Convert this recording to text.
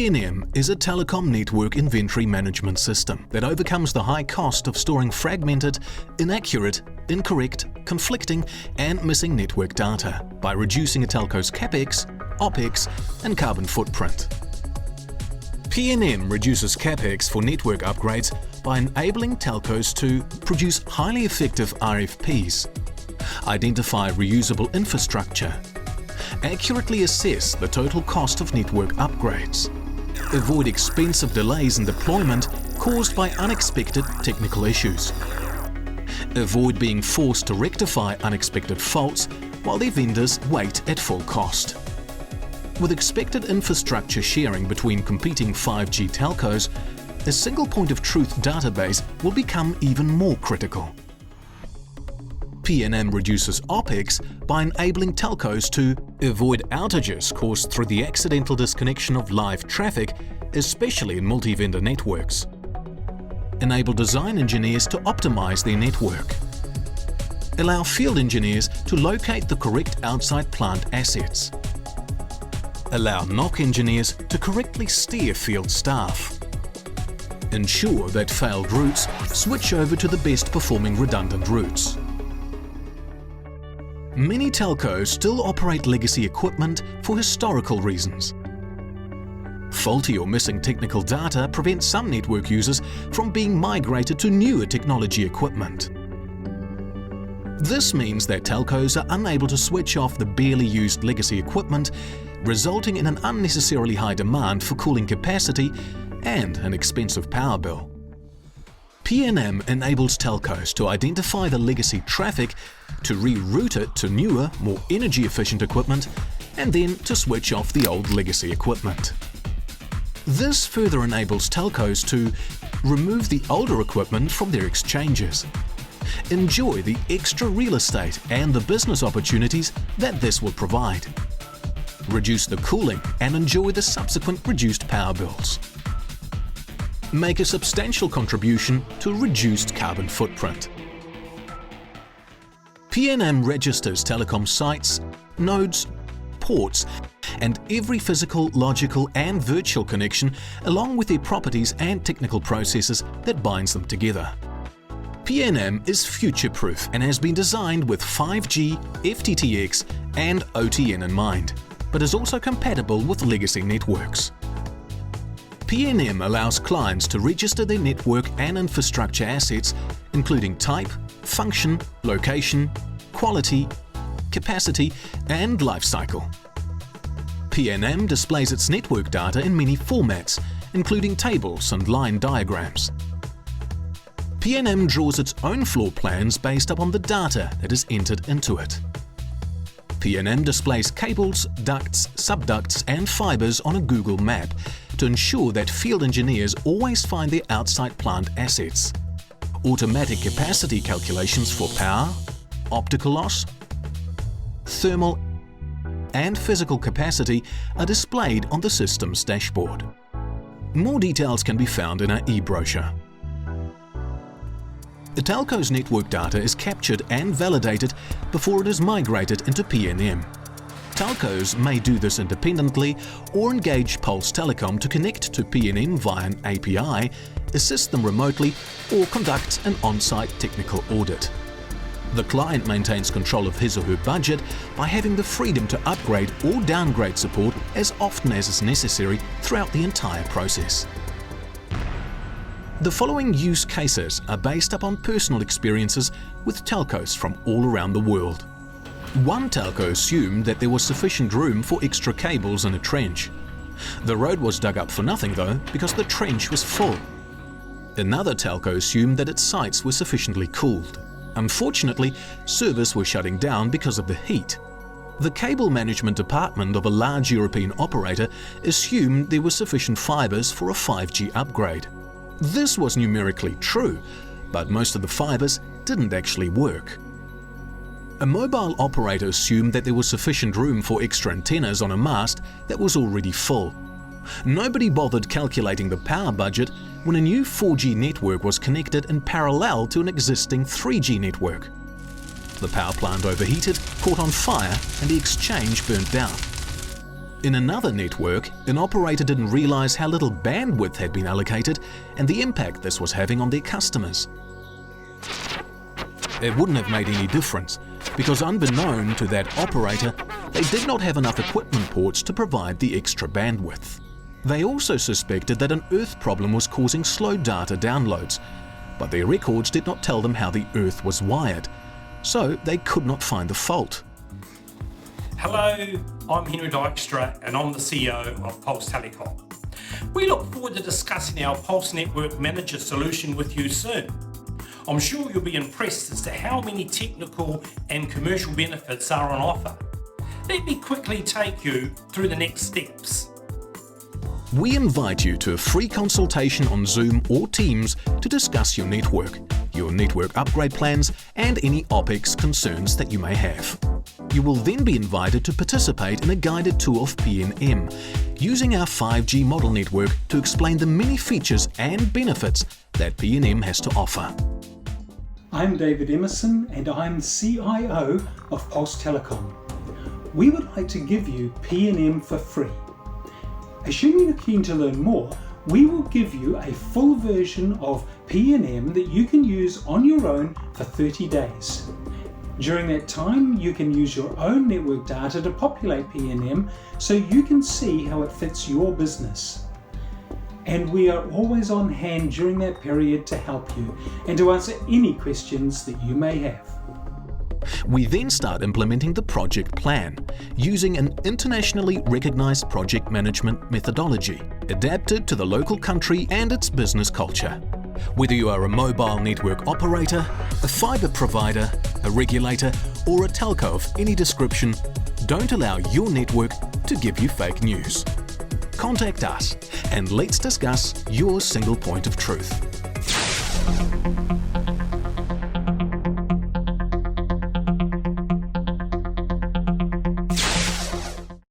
PNM is a telecom network inventory management system that overcomes the high cost of storing fragmented, inaccurate, incorrect, conflicting and missing network data by reducing a telco's CapEx, OpEx and carbon footprint. PNM reduces CapEx for network upgrades by enabling telcos to produce highly effective RFPs, identify reusable infrastructure, accurately assess the total cost of network upgrades, avoid expensive delays in deployment caused by unexpected technical issues, avoid being forced to rectify unexpected faults while their vendors wait at full cost. With expected infrastructure sharing between competing 5G telcos, a single point of truth database will become even more critical. PNM reduces OpEx by enabling telcos to avoid outages caused through the accidental disconnection of live traffic, especially in multi-vendor networks. Enable design engineers to optimize their network. Allow field engineers to locate the correct outside plant assets. Allow NOC engineers to correctly steer field staff. Ensure that failed routes switch over to the best performing redundant routes. Many telcos still operate legacy equipment for historical reasons. Faulty or missing technical data prevents some network users from being migrated to newer technology equipment. This means that telcos are unable to switch off the barely used legacy equipment, resulting in an unnecessarily high demand for cooling capacity and an expensive power bill. PNM enables telcos to identify the legacy traffic, to reroute it to newer, more energy-efficient equipment, and then to switch off the old legacy equipment. This further enables telcos to remove the older equipment from their exchanges, enjoy the extra real estate and the business opportunities that this will provide, reduce the cooling and enjoy the subsequent reduced power bills, make a substantial contribution to reduced carbon footprint. PNM registers telecom sites, nodes, ports, and every physical, logical and virtual connection along with their properties and technical processes that binds them together. PNM is future-proof and has been designed with 5G, FTTX and OTN in mind, but is also compatible with legacy networks. PNM allows clients to register their network and infrastructure assets, including type, function, location, quality, capacity, and lifecycle. PNM displays its network data in many formats, including tables and line diagrams. PNM draws its own floor plans based upon the data that is entered into it. PNM displays cables, ducts, subducts, and fibers on a Google map to ensure that field engineers always find their outside plant assets. Automatic capacity calculations for power, optical loss, thermal, and physical capacity are displayed on the system's dashboard. More details can be found in our e-brochure. The telco's network data is captured and validated before it is migrated into PNM. Telcos may do this independently or engage Pulse Telecom to connect to PNM via an API, assist them remotely, or conduct an on-site technical audit. The client maintains control of his or her budget by having the freedom to upgrade or downgrade support as often as is necessary throughout the entire process. The following use cases are based upon personal experiences with telcos from all around the world. One telco assumed that there was sufficient room for extra cables in a trench. The road was dug up for nothing though, because the trench was full. Another telco assumed that its sites were sufficiently cooled. Unfortunately, servers were shutting down because of the heat. The cable management department of a large European operator assumed there were sufficient fibers for a 5G upgrade. This was numerically true, but most of the fibers didn't actually work. A mobile operator assumed that there was sufficient room for extra antennas on a mast that was already full. Nobody bothered calculating the power budget when a new 4G network was connected in parallel to an existing 3G network. The power plant overheated, caught on fire, and the exchange burnt down. In another network, an operator didn't realise how little bandwidth had been allocated and the impact this was having on their customers. It wouldn't have made any difference, because unbeknown to that operator, they did not have enough equipment ports to provide the extra bandwidth. They also suspected that an earth problem was causing slow data downloads, but their records did not tell them how the earth was wired, so they could not find the fault. Hello, I'm Henry Dykstra and I'm the CEO of Pulse Telecom. We look forward to discussing our Pulse Network Manager solution with you soon. I'm sure you'll be impressed as to how many technical and commercial benefits are on offer. Let me quickly take you through the next steps. We invite you to a free consultation on Zoom or Teams to discuss your network upgrade plans, and any OPEX concerns that you may have. You will then be invited to participate in a guided tour of PNM, using our 5G model network to explain the many features and benefits that PNM has to offer. I'm David Emerson and I'm CIO of Pulse Telecom. We would like to give you PNM for free. Assuming you're keen to learn more, we will give you a full version of PNM that you can use on your own for 30 days. During that time, you can use your own network data to populate PNM so you can see how it fits your business. And we are always on hand during that period to help you and to answer any questions that you may have. We then start implementing the project plan, using an internationally recognised project management methodology, adapted to the local country and its business culture. Whether you are a mobile network operator, a fibre provider, a regulator, or a telco of any description, don't allow your network to give you fake news. Contact us and let's discuss your single point of truth.